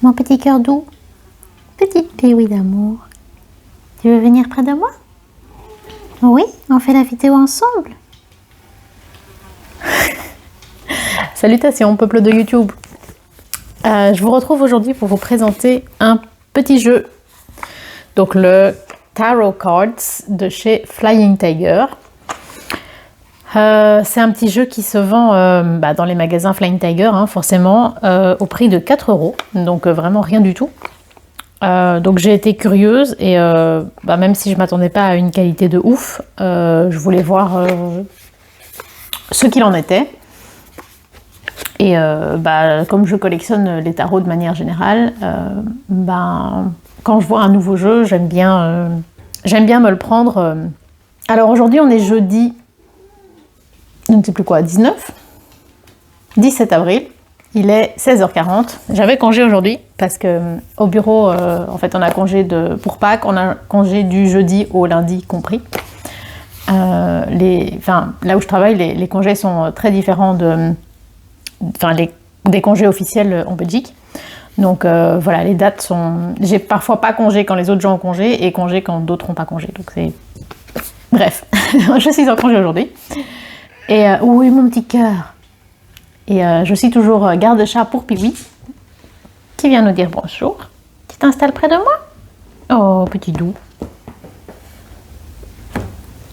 Mon petit cœur doux, petite Pee-wee d'amour, tu veux venir près de moi? Oui, on fait la vidéo ensemble. Salutations peuple de YouTube. Je vous retrouve aujourd'hui pour vous présenter un petit jeu. Donc le Tarot Cards de chez Flying Tiger. C'est un petit jeu qui se vend dans les magasins Flying Tiger, forcément, au prix de 4 €. Donc vraiment rien du tout. Donc j'ai été curieuse et même si je ne m'attendais pas à une qualité de ouf, je voulais voir ce qu'il en était. Et comme je collectionne les tarots de manière générale, quand je vois un nouveau jeu, j'aime bien me le prendre. Alors aujourd'hui on est jeudi, je ne sais plus quoi, 17 avril. Il est 16h40. J'avais congé aujourd'hui parce que au bureau, en fait, on a congé pour Pâques, on a congé du jeudi au lundi compris. Là où je travaille, les congés sont très différents des congés officiels en Belgique. Donc voilà, les dates sont... J'ai parfois pas congé quand les autres gens ont congé et congé quand d'autres n'ont pas congé. Donc c'est... Bref, je suis en congé aujourd'hui. Et oui, mon petit cœur. Et je suis toujours garde-chat pour Pee-wee, qui vient nous dire bonjour. Tu t'installes près de moi? Oh, petit doux.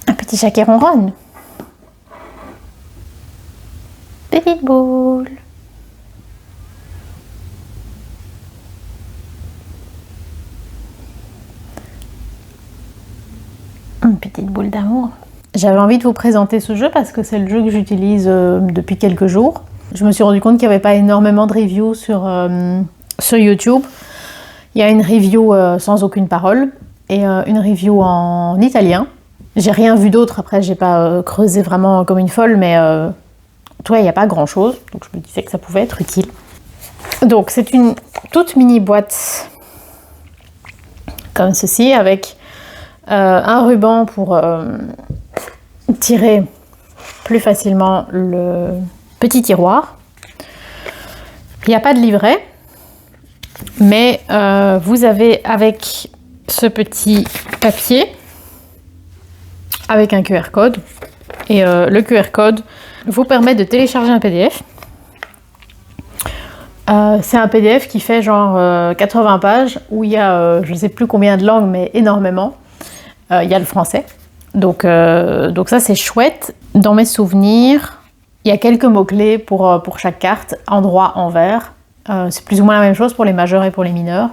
Un petit chat qui ronronne. Petite boule. Une petite boule d'amour. J'avais envie de vous présenter ce jeu parce que c'est le jeu que j'utilise depuis quelques jours. Je me suis rendu compte qu'il n'y avait pas énormément de reviews sur YouTube. Il y a une review sans aucune parole et une review en italien. J'ai rien vu d'autre, après j'ai pas creusé vraiment comme une folle, mais il n'y a pas grand chose, donc je me disais que ça pouvait être utile. Donc c'est une toute mini boîte comme ceci avec un ruban pour tirer plus facilement le petit tiroir. Il n'y a pas de livret, mais vous avez avec ce petit papier avec un QR code et le QR code vous permet de télécharger un PDF. C'est un PDF qui fait genre 80 pages où il y a je ne sais plus combien de langues mais énormément. Il y a le français. Donc ça c'est chouette. Dans mes souvenirs, il y a quelques mots-clés pour chaque carte, endroit, envers. C'est plus ou moins la même chose pour les majeurs et pour les mineurs.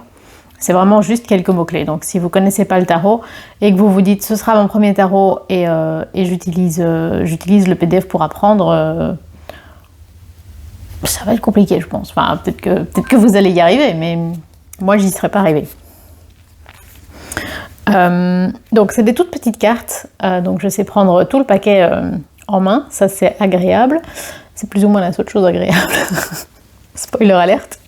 C'est vraiment juste quelques mots-clés. Donc si vous ne connaissez pas le tarot et que vous vous dites ce sera mon premier tarot et j'utilise le PDF pour apprendre, ça va être compliqué je pense. Enfin, peut-être que vous allez y arriver, mais moi j'y serais pas arrivée. Donc c'est des toutes petites cartes, donc je sais prendre tout le paquet en main, ça c'est agréable, c'est plus ou moins la seule chose agréable, spoiler alerte.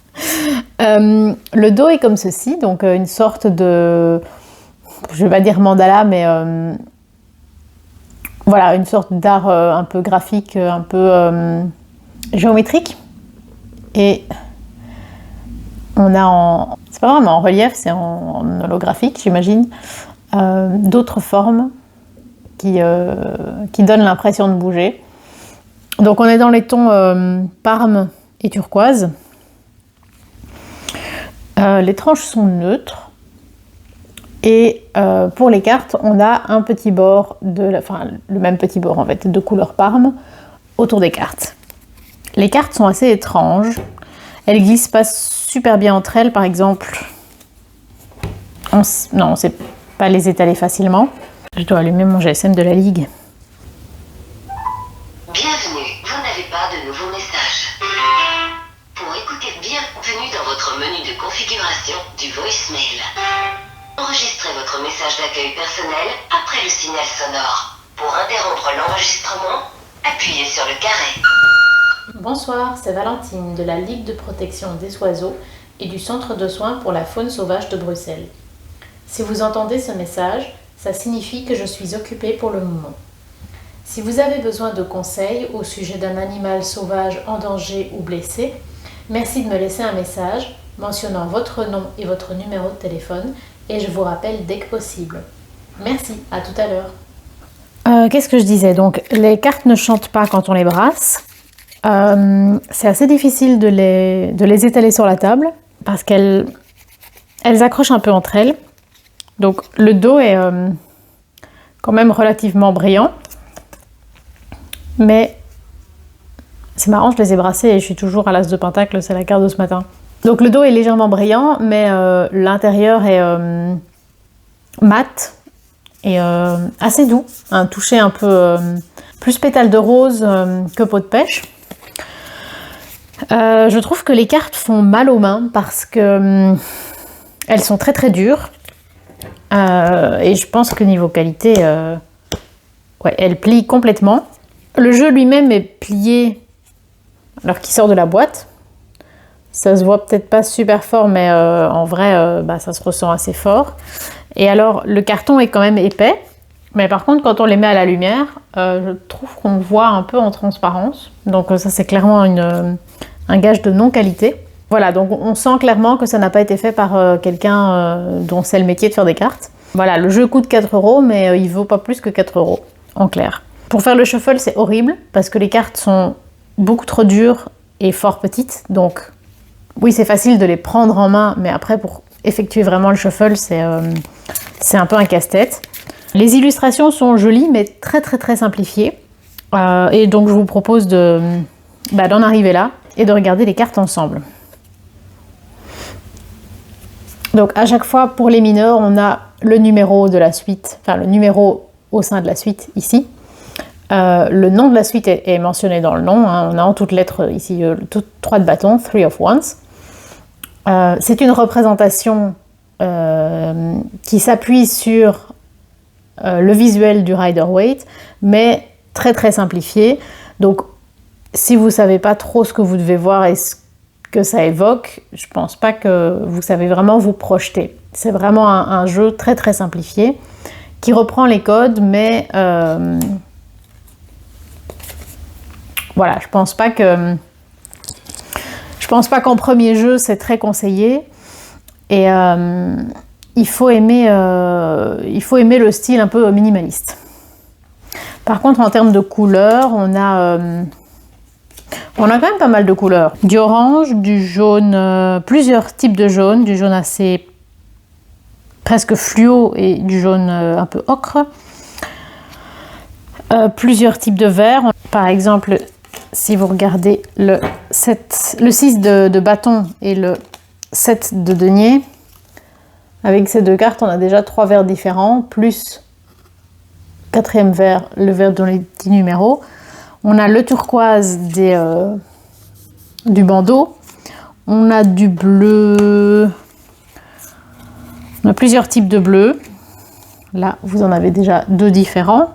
Le dos est comme ceci, donc une sorte de, je vais pas dire mandala, mais voilà, une sorte d'art un peu graphique, un peu géométrique, et on a c'est pas vraiment en relief, c'est en holographique, j'imagine, d'autres formes qui donnent l'impression de bouger. Donc on est dans les tons parme et turquoise. Les tranches sont neutres. Et pour les cartes, on a un petit bord, le même petit bord en fait, de couleur parme autour des cartes. Les cartes sont assez étranges. Elles glissent pas super bien entre elles, par exemple. On ne sait pas les étaler facilement. Je dois allumer mon GSM de la Ligue. Bienvenue, vous n'avez pas de nouveaux messages. Pour écouter bienvenue dans votre menu de configuration du voicemail. Enregistrez votre message d'accueil personnel après le signal sonore. Pour interrompre l'enregistrement, appuyez sur le carré. Bonsoir, c'est Valentine de la Ligue de protection des oiseaux et du Centre de soins pour la faune sauvage de Bruxelles. Si vous entendez ce message, ça signifie que je suis occupée pour le moment. Si vous avez besoin de conseils au sujet d'un animal sauvage en danger ou blessé, merci de me laisser un message mentionnant votre nom et votre numéro de téléphone et je vous rappelle dès que possible. Merci, à tout à l'heure. Qu'est-ce que je disais? Donc, les cartes ne chantent pas quand on les brasse. C'est assez difficile de les étaler sur la table parce qu'elles accrochent un peu entre elles. Donc, le dos est quand même relativement brillant. Mais c'est marrant, je les ai brassées et je suis toujours à l'as de pentacle, c'est la carte de ce matin. Donc, le dos est légèrement brillant, mais l'intérieur est mat. Et assez doux, un toucher un peu plus pétale de rose que peau de pêche. Je trouve que les cartes font mal aux mains parce que elles sont très très dures et je pense que niveau qualité, ouais, elles plient complètement. Le jeu lui-même est plié alors qu'il sort de la boîte. Ça se voit peut-être pas super fort, mais en vrai, ça se ressent assez fort. Et alors, le carton est quand même épais, mais par contre, quand on les met à la lumière, je trouve qu'on voit un peu en transparence. Donc ça, c'est clairement un gage de non-qualité. Voilà, donc on sent clairement que ça n'a pas été fait par quelqu'un dont c'est le métier de faire des cartes. Voilà, le jeu coûte 4 €, mais il vaut pas plus que 4 €, en clair. Pour faire le shuffle, c'est horrible, parce que les cartes sont beaucoup trop dures et fort petites. Donc, oui, c'est facile de les prendre en main, mais après, pour effectuer vraiment le shuffle, c'est un peu un casse-tête. Les illustrations sont jolies, mais très très très simplifiées. Et donc je vous propose d'en arriver là et de regarder les cartes ensemble. Donc à chaque fois, pour les mineurs, on a le numéro de la suite, enfin le numéro au sein de la suite ici. Le nom de la suite est mentionné dans le nom. Hein. On a en toutes lettres ici 3 de bâton, 3 of wands. C'est une représentation qui s'appuie sur le visuel du Rider-Waite, mais très très simplifié. Donc, si vous ne savez pas trop ce que vous devez voir et ce que ça évoque, je ne pense pas que vous savez vraiment vous projeter. C'est vraiment un jeu très très simplifié qui reprend les codes, mais voilà, je pense pas qu'en premier jeu c'est très conseillé. Et il faut aimer le style un peu minimaliste. Par contre, en termes de couleurs, on a quand même pas mal de couleurs. Du orange, du jaune, plusieurs types de jaune, du jaune assez presque fluo et du jaune un peu ocre. Plusieurs types de vert. Par exemple, si vous regardez le 6 de bâton et le 7 de denier, avec ces deux cartes, on a déjà 3 verres différents, plus 4e vert, le vert dans les petits numéros. On a le turquoise du bandeau. On a du bleu. On a plusieurs types de bleu. Là, vous en avez déjà 2 différents.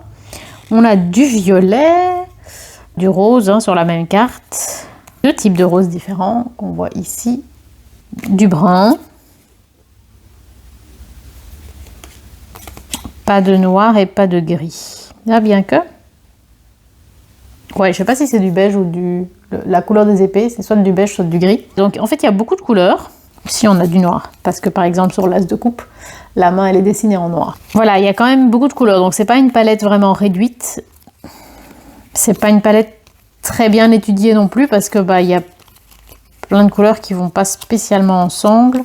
On a du violet, du rose sur la même carte. 2 types de roses différents qu'on voit ici. Du brun. Pas de noir et pas de gris. Là, bien que... Ouais, je sais pas si c'est du beige ou la couleur des épées, c'est soit du beige, soit du gris. Donc, en fait, il y a beaucoup de couleurs. Ici, on a du noir. Parce que, par exemple, sur l'as de coupe, la main, elle est dessinée en noir. Voilà, il y a quand même beaucoup de couleurs. Donc, c'est pas une palette vraiment réduite. C'est pas une palette très bien étudiée non plus, parce que, il y a plein de couleurs qui vont pas spécialement ensemble.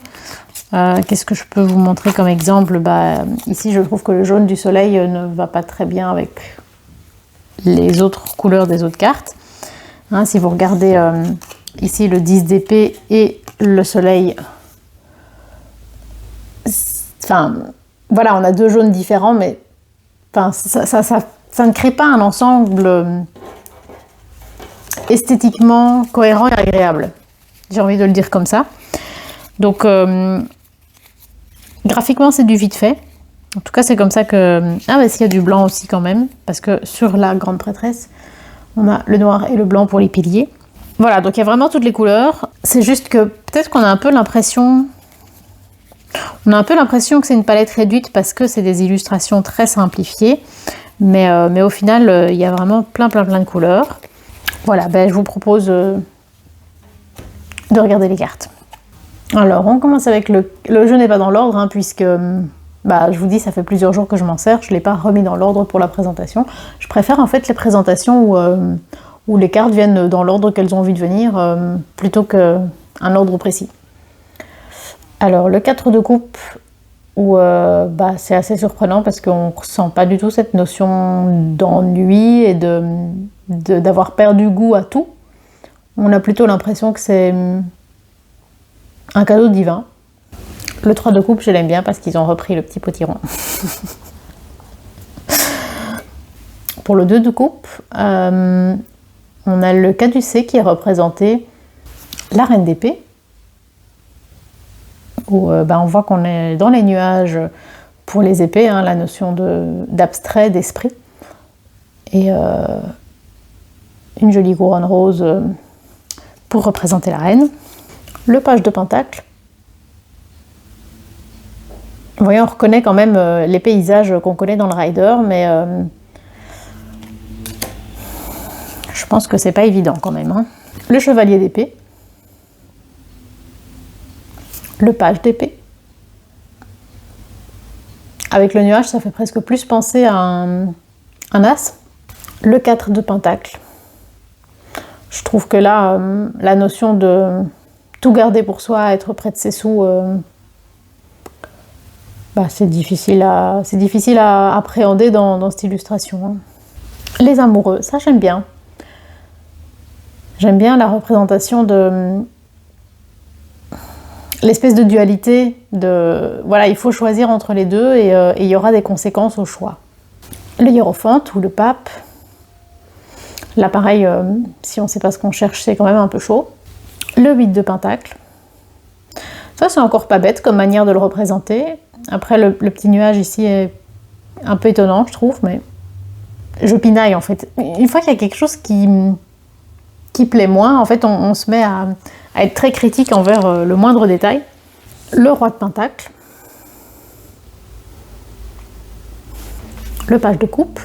Qu'est-ce que je peux vous montrer comme exemple? Ici, je trouve que le jaune du soleil ne va pas très bien avec les autres couleurs des autres cartes. Si vous regardez ici le 10 d'épée et le soleil, voilà, on a 2 jaunes différents, mais ça ne crée pas un ensemble esthétiquement cohérent et agréable. J'ai envie de le dire comme ça. Donc, graphiquement, c'est du vite fait. En tout cas, c'est comme ça que... s'il y a du blanc aussi quand même, parce que sur la grande prêtresse, on a le noir et le blanc pour les piliers. Voilà, donc il y a vraiment toutes les couleurs. C'est juste que peut-être qu'on a un peu l'impression... On a un peu l'impression que c'est une palette réduite parce que c'est des illustrations très simplifiées. Mais au final, il y a vraiment plein de couleurs. Voilà, je vous propose de regarder les cartes. Alors, on commence avec le jeu n'est pas dans l'ordre, hein, puisque je vous dis, ça fait plusieurs jours que je m'en sers, je ne l'ai pas remis dans l'ordre pour la présentation. Je préfère en fait les présentations où les cartes viennent dans l'ordre qu'elles ont envie de venir, plutôt qu'un ordre précis. Alors, le 4 de coupe, où c'est assez surprenant parce qu'on ne ressent pas du tout cette notion d'ennui et d'avoir perdu goût à tout. On a plutôt l'impression que c'est un cadeau divin. Le 3 de coupe, je l'aime bien parce qu'ils ont repris le petit potiron. Pour le 2 de coupe, on a le caducée qui est représenté la reine d'épée, où on voit qu'on est dans les nuages pour les épées, hein, la notion d'abstrait, d'esprit. Et une jolie couronne rose pour représenter la reine. Le page de pentacle. Vous voyez, on reconnaît quand même les paysages qu'on connaît dans le Rider, mais je pense que c'est pas évident quand même. Hein. Le chevalier d'épée. Le page d'épée. Avec le nuage, ça fait presque plus penser à un as. Le 4 de pentacle. Je trouve que là, la notion de tout garder pour soi, être près de ses sous, c'est difficile à appréhender dans cette illustration. Hein. Les amoureux, ça j'aime bien. J'aime bien la représentation de l'espèce de dualité, il faut choisir entre les deux et il y aura des conséquences au choix. Le hiérophante ou le pape. Là pareil, si on ne sait pas ce qu'on cherche, c'est quand même un peu chaud. Le 8 de pentacle. Ça c'est encore pas bête comme manière de le représenter. Après le petit nuage ici est un peu étonnant je trouve, mais je pinaille en fait. Une fois qu'il y a quelque chose qui plaît moins, en fait on se met à être très critique envers le moindre détail. Le roi de pentacle. Le page de coupe.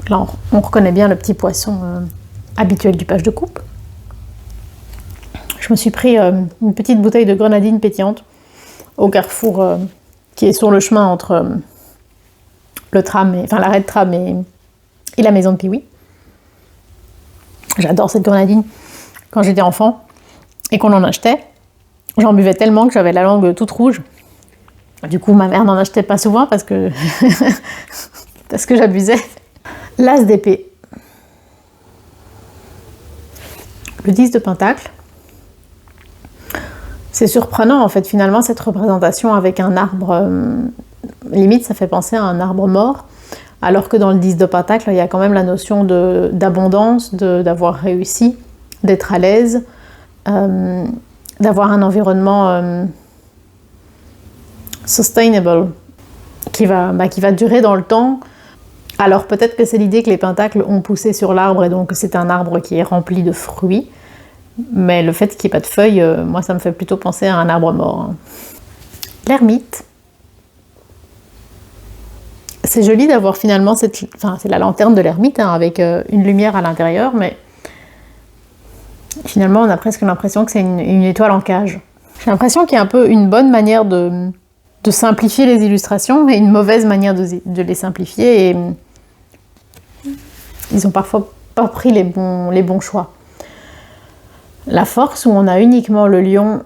Là on reconnaît bien le petit poisson habituel du page de coupe. Je me suis pris une petite bouteille de grenadine pétillante au carrefour qui est sur le chemin entre l'arrêt de tram et la maison de Pee-wee. J'adore cette grenadine. Quand j'étais enfant et qu'on en achetait, j'en buvais tellement que j'avais la langue toute rouge. Du coup, ma mère n'en achetait pas souvent parce que j'abusais. L'as d'épée. Le 10 de pentacle. C'est surprenant en fait finalement cette représentation avec un arbre, limite ça fait penser à un arbre mort, alors que dans le 10 de pentacle il y a quand même la notion d'abondance, d'avoir réussi, d'être à l'aise, d'avoir un environnement sustainable qui va durer dans le temps. Alors peut-être que c'est l'idée que les pentacles ont poussé sur l'arbre et donc c'est un arbre qui est rempli de fruits. Mais le fait qu'il n'y ait pas de feuilles, moi ça me fait plutôt penser à un arbre mort. Hein. L'ermite. C'est joli d'avoir finalement c'est la lanterne de l'ermite hein, avec une lumière à l'intérieur, mais finalement on a presque l'impression que c'est une étoile en cage. J'ai l'impression qu'il y a un peu une bonne manière de simplifier les illustrations et une mauvaise manière de les simplifier et ils ont parfois pas pris les bons choix. La force, où on a uniquement le lion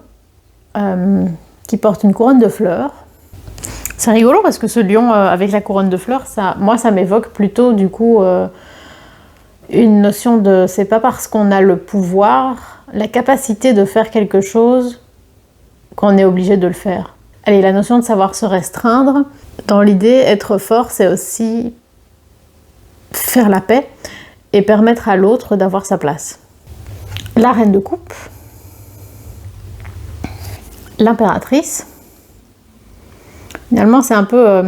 qui porte une couronne de fleurs. C'est rigolo parce que ce lion avec la couronne de fleurs, ça m'évoque plutôt du coup une notion de c'est pas parce qu'on a le pouvoir, la capacité de faire quelque chose qu'on est obligé de le faire. Allez, la notion de savoir se restreindre, dans l'idée, être fort, c'est aussi faire la paix et permettre à l'autre d'avoir sa place. La reine de coupe, l'impératrice. Finalement, c'est un peu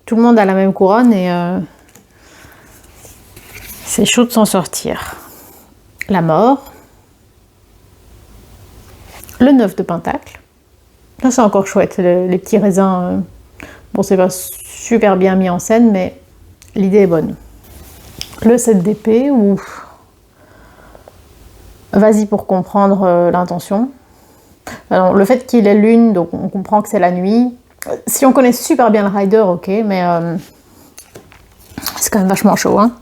tout le monde a la même couronne et c'est chaud de s'en sortir. La mort, le 9 de pentacle. Là, c'est encore chouette, les petits raisins. Bon, c'est pas super bien mis en scène, mais l'idée est bonne. Le 7 d'épée, ou vas-y pour comprendre l'intention. Alors, le fait qu'il ait lune, donc on comprend que c'est la nuit. Si on connaît super bien le rider, ok, mais c'est quand même vachement chaud. Hein.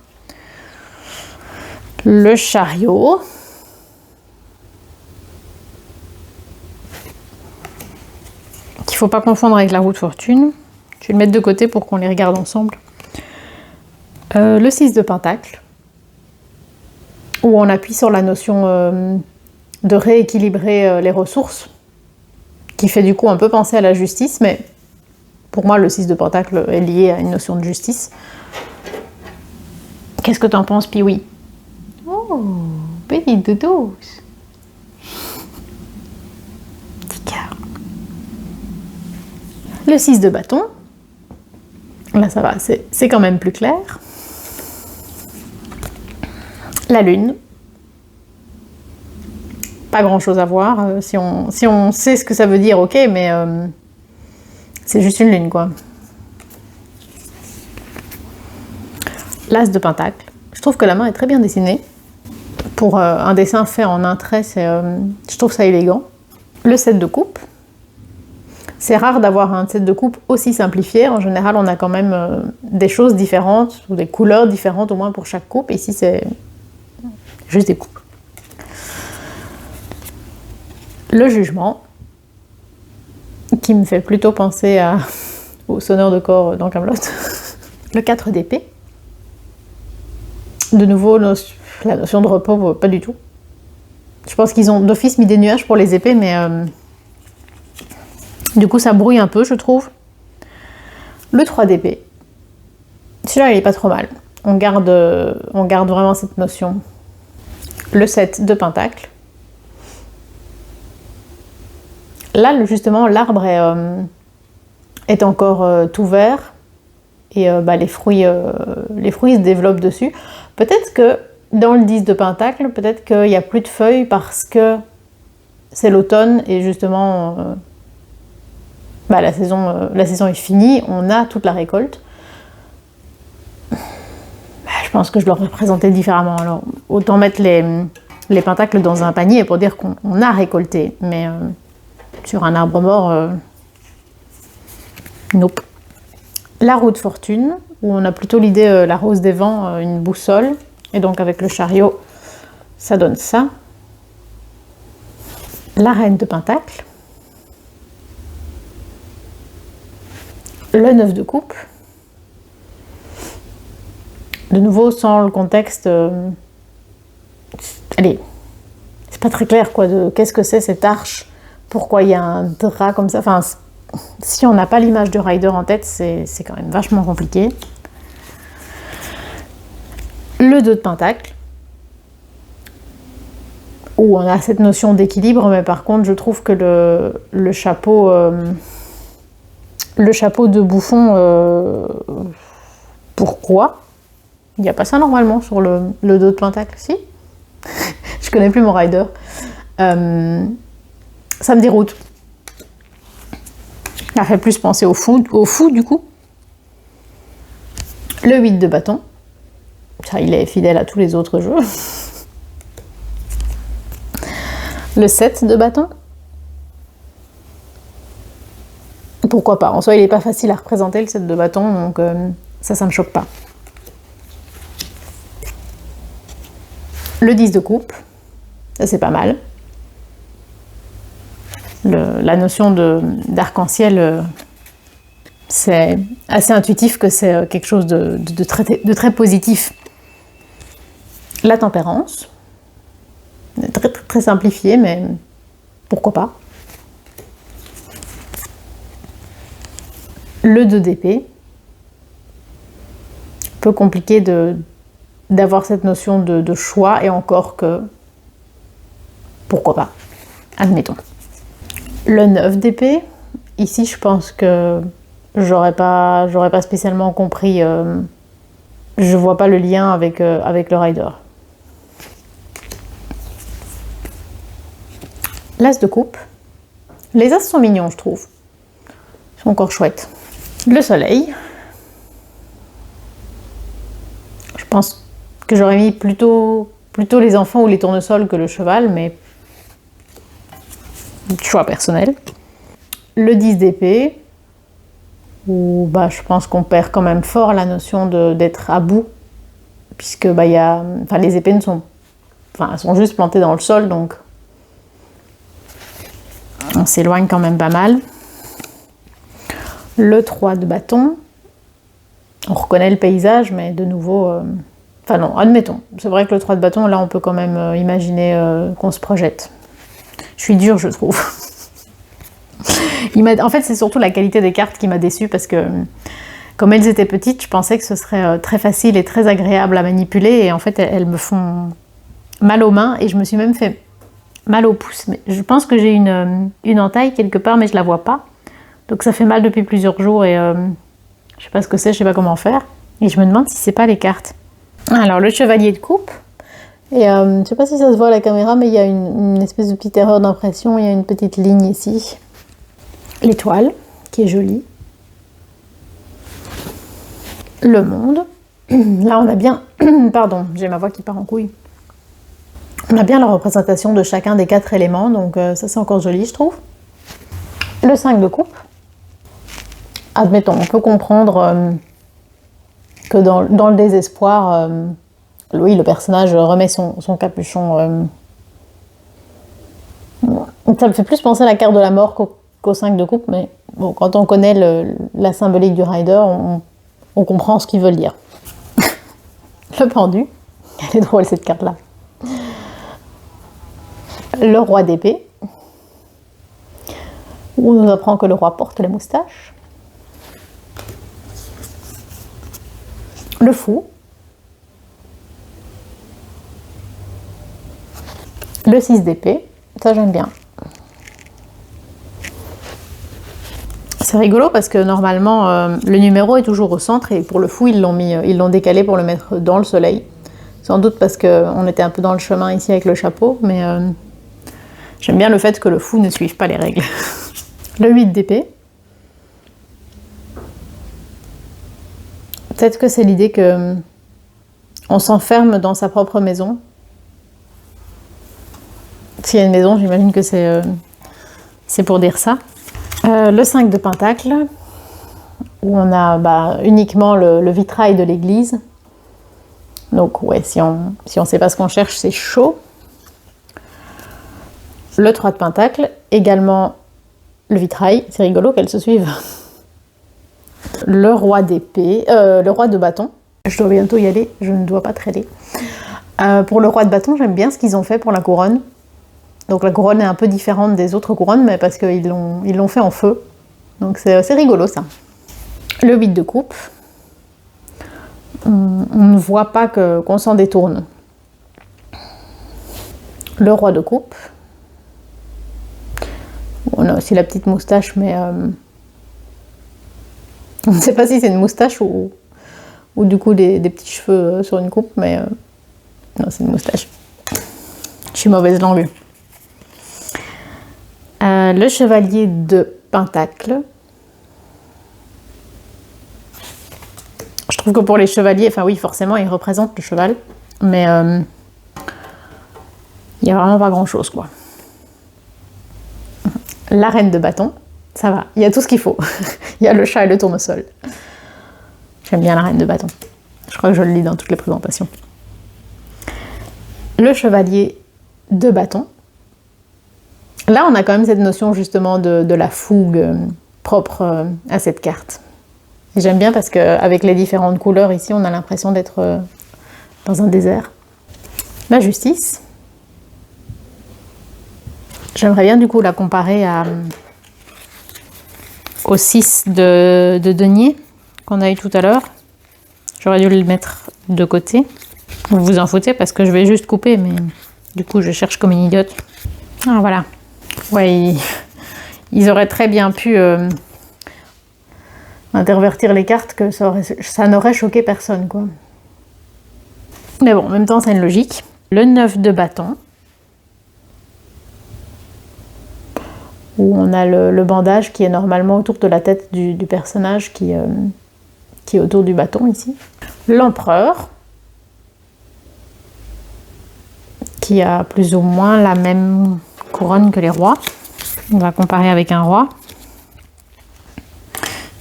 Le chariot. Qu'il ne faut pas confondre avec la roue de fortune. Je vais le mettre de côté pour qu'on les regarde ensemble. Le 6 de pentacle. Où on appuie sur la notion de rééquilibrer les ressources. Qui fait du coup un peu penser à la justice, mais pour moi le 6 de pentacle est lié à une notion de justice. Qu'est-ce que t'en penses, Pee-wee? Oh, petit doudou. Petit cœur. Le 6 de bâton. Là ça va, c'est quand même plus clair. La lune. Pas grand chose à voir. Si on sait ce que ça veut dire, ok, mais c'est juste une lune, quoi. L'as de pentacle. Je trouve que la main est très bien dessinée. Pour un dessin fait en un trait, je trouve ça élégant. Le 7 de coupe. C'est rare d'avoir un set de coupe aussi simplifié. En général, on a quand même des choses différentes, ou des couleurs différentes au moins pour chaque coupe. Ici, c'est juste des coupes. Le jugement, qui me fait plutôt penser au sonneur de corps dans Kaamelott. Le 4 d'épée. De nouveau, la notion de repos, pas du tout. Je pense qu'ils ont d'office mis des nuages pour les épées, mais du coup ça brouille un peu, je trouve. Le 3 d'épée. Celui-là, il est pas trop mal. On garde vraiment cette notion. Le 7 de pentacle. Là, justement, l'arbre est encore tout vert et les fruits se développent dessus. Peut-être que dans le 10 de pentacle, peut-être qu'il n'y a plus de feuilles parce que c'est l'automne et justement la saison est finie, on a toute la récolte. Je pense que je l'aurais présenté différemment. Alors, autant mettre les pentacles dans un panier pour dire qu'on a récolté, mais sur un arbre mort, nope. La roue de fortune, où on a plutôt l'idée, la rose des vents, une boussole. Et donc avec le chariot, ça donne ça. La reine de pentacle. Le 9 de coupe. De nouveau, sans le contexte... allez, c'est pas très clair quoi, de qu'est-ce que c'est cette arche. Pourquoi il y a un drap comme ça? Enfin, si on n'a pas l'image de rider en tête, c'est quand même vachement compliqué. Le 2 de pentacle, où on a cette notion d'équilibre, mais par contre, je trouve que le chapeau de bouffon, pourquoi? Il n'y a pas ça normalement sur le 2 de pentacle, si? Je connais plus mon rider. Ça me déroute. Ça fait plus penser au fou du coup. Le 8 de bâton. Ça, il est fidèle à tous les autres jeux. Le 7 de bâton. Pourquoi pas? En soi, il n'est pas facile à représenter le 7 de bâton, donc ça me choque pas. Le 10 de coupe. Ça, c'est pas mal. La notion d'arc-en-ciel, c'est assez intuitif que c'est quelque chose de très positif. La tempérance, très, très simplifié, mais pourquoi pas. Le 2 d'épée, un peu compliqué d'avoir cette notion de choix, et encore que, pourquoi pas, admettons. Le 9 d'épée, ici je pense que j'aurais pas spécialement compris, je vois pas le lien avec le rider. L'as de coupe, les as sont mignons je trouve, ils sont encore chouettes. Le soleil, je pense que j'aurais mis plutôt les enfants ou les tournesols que le cheval, mais choix personnel. Le 10 d'épée, où bah, je pense qu'on perd quand même fort la notion d'être à bout, puisque bah, les épées elles sont juste plantées dans le sol, donc on s'éloigne quand même pas mal. Le 3 de bâton, on reconnaît le paysage, mais de nouveau, enfin non, admettons, c'est vrai que le 3 de bâton, là on peut quand même imaginer qu'on se projette. Je suis dure, je trouve. En fait, c'est surtout la qualité des cartes qui m'a déçue, parce que comme elles étaient petites, je pensais que ce serait très facile et très agréable à manipuler, et en fait elles me font mal aux mains, et je me suis même fait mal au pouce. Mais je pense que j'ai une entaille quelque part, mais je la vois pas. Donc ça fait mal depuis plusieurs jours, et je sais pas ce que c'est, je sais pas comment faire. Et je me demande si c'est pas les cartes. Alors le chevalier de coupe. Et je sais pas si ça se voit à la caméra, mais il y a une espèce de petite erreur d'impression. Il y a une petite ligne ici. L'étoile, qui est jolie. Le monde. Là on a bien... Pardon, j'ai ma voix qui part en couille. On a bien la représentation de chacun des 4 éléments, donc ça c'est encore joli, je trouve. Le 5 de coupe. Admettons, on peut comprendre que dans le désespoir, oui, le personnage remet son capuchon. Ça me fait plus penser à la carte de la mort qu'au 5 de coupe, mais bon, quand on connaît la symbolique du rider, on comprend ce qu'ils veulent dire. Le pendu, elle est drôle cette carte-là. Le roi d'épée, où on nous apprend que le roi porte les moustaches. Le fou. Le 6 d'épée, ça j'aime bien. C'est rigolo parce que normalement le numéro est toujours au centre, et pour le fou ils l'ont décalé pour le mettre dans le soleil. Sans doute parce qu'on était un peu dans le chemin ici avec le chapeau, mais j'aime bien le fait que le fou ne suive pas les règles. Le 8 d'épée. Peut-être que c'est l'idée que on s'enferme dans sa propre maison. S'il y a une maison, j'imagine que c'est pour dire ça. Le 5 de pentacle, où on a uniquement le vitrail de l'église. Donc ouais, si on sait pas ce qu'on cherche, c'est chaud. Le 3 de pentacle, également le vitrail, c'est rigolo qu'elles se suivent. Le roi d'épée, le roi de bâton, je dois bientôt y aller, je ne dois pas traîner. Pour le roi de bâton, j'aime bien ce qu'ils ont fait pour la couronne. Donc la couronne est un peu différente des autres couronnes, mais parce qu'ils l'ont fait en feu. Donc c'est rigolo ça. Le 8 de coupe, on ne voit pas qu'on s'en détourne. Le roi de coupe. On a aussi la petite moustache, mais on ne sait pas si c'est une moustache ou du coup des petits cheveux sur une coupe, mais non, c'est une moustache. Je suis mauvaise langue. Le chevalier de pentacle. Je trouve que pour les chevaliers, enfin oui, forcément, ils représentent le cheval, mais il n'y a vraiment pas grand-chose, quoi. La reine de bâton, ça va, il y a tout ce qu'il faut. Il y a le chat et le tournesol. J'aime bien la reine de bâton. Je crois que je le lis dans toutes les présentations. Le chevalier de bâton. Là, on a quand même cette notion justement de la fougue propre à cette carte. Et j'aime bien parce qu'avec les différentes couleurs ici, on a l'impression d'être dans un désert. La justice. J'aimerais bien du coup la comparer au 6 de denier qu'on a eu tout à l'heure. J'aurais dû le mettre de côté. Vous vous en foutez parce que je vais juste couper, mais du coup je cherche comme une idiote. Ah voilà. Ouais, ils auraient très bien pu intervertir les cartes, que ça n'aurait choqué personne, quoi. Mais bon, en même temps c'est une logique. Le 9 de bâton. Où on a le bandage qui est normalement autour de la tête du personnage qui est autour du bâton ici. L'empereur, qui a plus ou moins la même couronne que les rois. On va comparer avec un roi.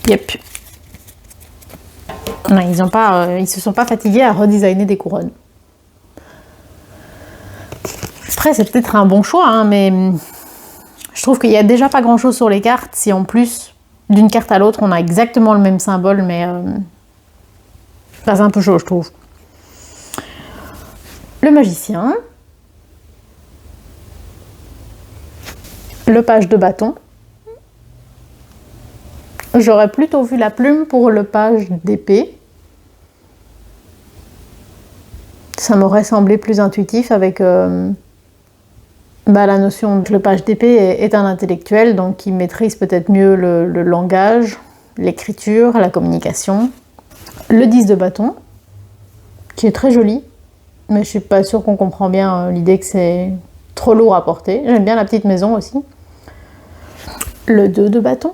Yep. Non, ils se sont pas fatigués à redesigner des couronnes. Après, c'est peut-être un bon choix, hein, mais je trouve qu'il n'y a déjà pas grand-chose sur les cartes. Si en plus, d'une carte à l'autre, on a exactement le même symbole, mais c'est un peu chaud, je trouve. Le magicien. Le page de bâton. J'aurais plutôt vu la plume pour le page d'épée. Ça m'aurait semblé plus intuitif avec la notion que le page d'épée est un intellectuel, donc il maîtrise peut-être mieux le langage, l'écriture, la communication. Le 10 de bâton, qui est très joli, mais je suis pas sûre qu'on comprend bien l'idée que c'est trop lourd à porter. J'aime bien la petite maison aussi. Le 2 de bâton.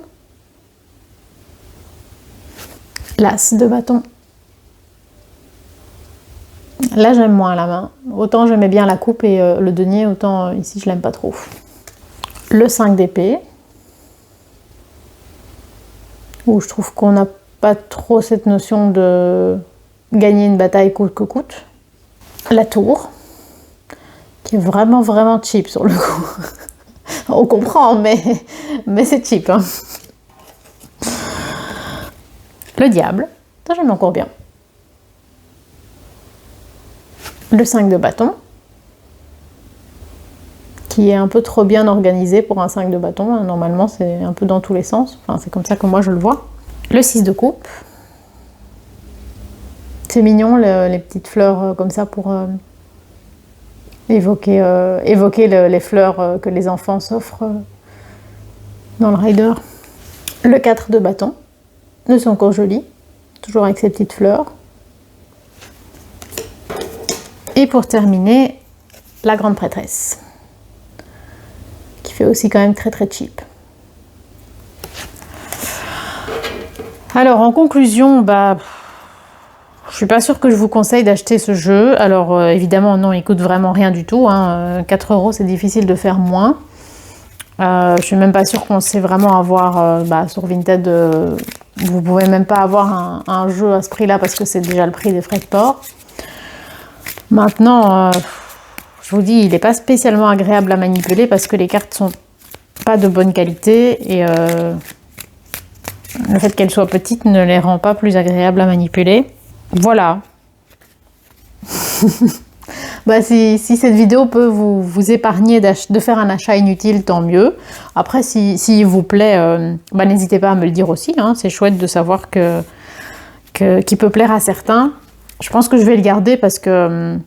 L'as de bâton. Là, j'aime moins la main. Autant j'aimais bien la coupe et le denier, autant ici, je l'aime pas trop. Le 5 d'épée. Où je trouve qu'on n'a pas trop cette notion de gagner une bataille coûte que coûte. La tour. Qui est vraiment, vraiment cheap sur le coup. On comprend, mais c'est cheap. Hein. Le diable. Ça, j'aime encore bien. Le 5 de bâton, qui est un peu trop bien organisé pour un 5 de bâton. Normalement, c'est un peu dans tous les sens. Enfin, c'est comme ça que moi, je le vois. Le 6 de coupe. C'est mignon, les petites fleurs comme ça pour évoquer les fleurs que les enfants s'offrent dans le rider. Le 4 de bâton. C'est encore joli. Toujours avec ces petites fleurs. Et pour terminer, la grande prêtresse, qui fait aussi quand même très très cheap. Alors en conclusion, je suis pas sûre que je vous conseille d'acheter ce jeu. Alors évidemment non, il coûte vraiment rien du tout. 4 €, c'est difficile de faire moins. Je suis même pas sûre qu'on sait vraiment avoir sur Vinted. Vous pouvez même pas avoir un jeu à ce prix-là parce que c'est déjà le prix des frais de port. Maintenant, je vous dis, il n'est pas spécialement agréable à manipuler parce que les cartes sont pas de bonne qualité et le fait qu'elles soient petites ne les rend pas plus agréables à manipuler. Voilà. Si cette vidéo peut vous épargner de faire un achat inutile, tant mieux. Après, s'il vous plaît, n'hésitez pas à me le dire aussi. Hein. C'est chouette de savoir qu'il peut plaire à certains. Je pense que je vais le garder parce que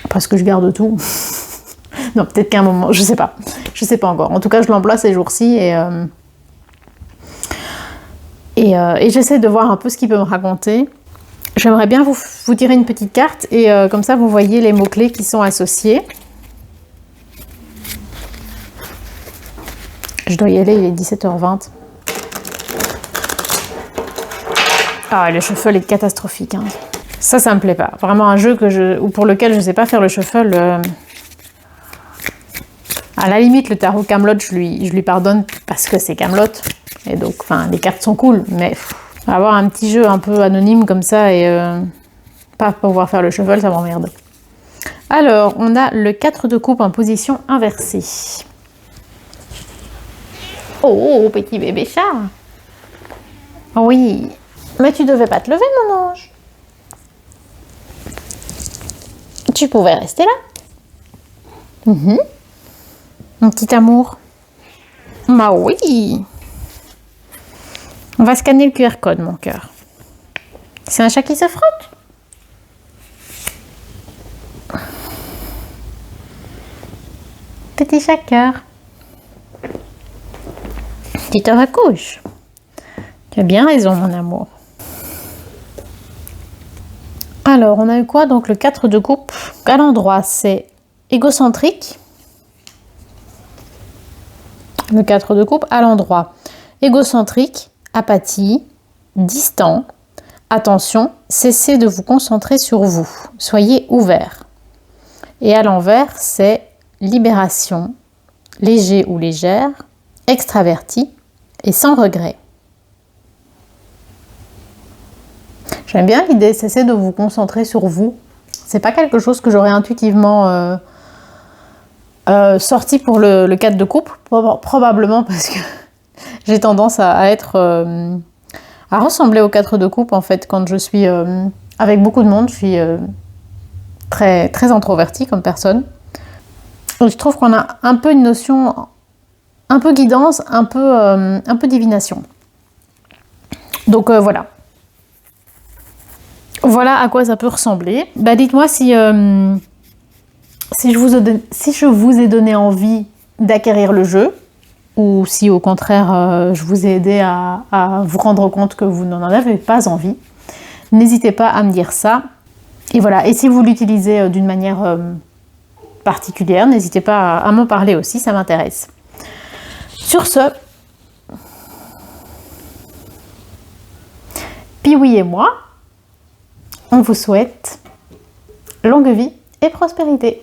je garde tout. Non, peut-être qu'à un moment, je sais pas pas encore. En tout cas, je l'emploie ces jours-ci et j'essaie de voir un peu ce qu'il peut me raconter. J'aimerais bien vous tirer une petite carte et comme ça, vous voyez les mots-clés qui sont associés. Je dois y aller, il est 17h20. Ah, le shuffle est catastrophique. Hein. Ça me plaît pas. Vraiment un jeu pour lequel je sais pas faire le shuffle. À la limite, le tarot Camelot, je lui pardonne parce que c'est Camelot. Et donc, les cartes sont cool, mais avoir un petit jeu un peu anonyme comme ça et pas pouvoir faire le shuffle, ça m'emmerde. Alors, on a le 4 de coupe en position inversée. Oh, petit bébé chat. Oui. Mais tu devais pas te lever, mon ange. Tu pouvais rester là. Mon petit amour. Bah oui. On va scanner le QR code, mon cœur. C'est un chat qui se frotte. Petit chat cœur. Tu te recouches. Tu as bien raison, mon amour. Alors, on a eu quoi? Donc, le 4 de coupe. À l'endroit, c'est égocentrique. Le 4 de coupe, à l'endroit. Égocentrique, apathie, distant. Attention, cessez de vous concentrer sur vous. Soyez ouvert. Et à l'envers, c'est libération, léger ou légère, extraverti et sans regret. J'aime bien l'idée, c'est de vous concentrer sur vous. C'est pas quelque chose que j'aurais intuitivement sorti pour le 4 de coupe, probablement parce que j'ai tendance à être à ressembler au 4 de coupe en fait quand je suis avec beaucoup de monde. Je suis très, très introvertie comme personne. Et je trouve qu'on a un peu une notion, un peu guidance, un peu divination. Donc voilà. Voilà à quoi ça peut ressembler. Bah, dites-moi si je vous ai donné envie d'acquérir le jeu, ou si au contraire je vous ai aidé à vous rendre compte que vous n'en avez pas envie. N'hésitez pas à me dire ça. Et voilà, et si vous l'utilisez d'une manière particulière, n'hésitez pas à m'en parler aussi, ça m'intéresse. Sur ce, Piwi et moi, on vous souhaite longue vie et prospérité.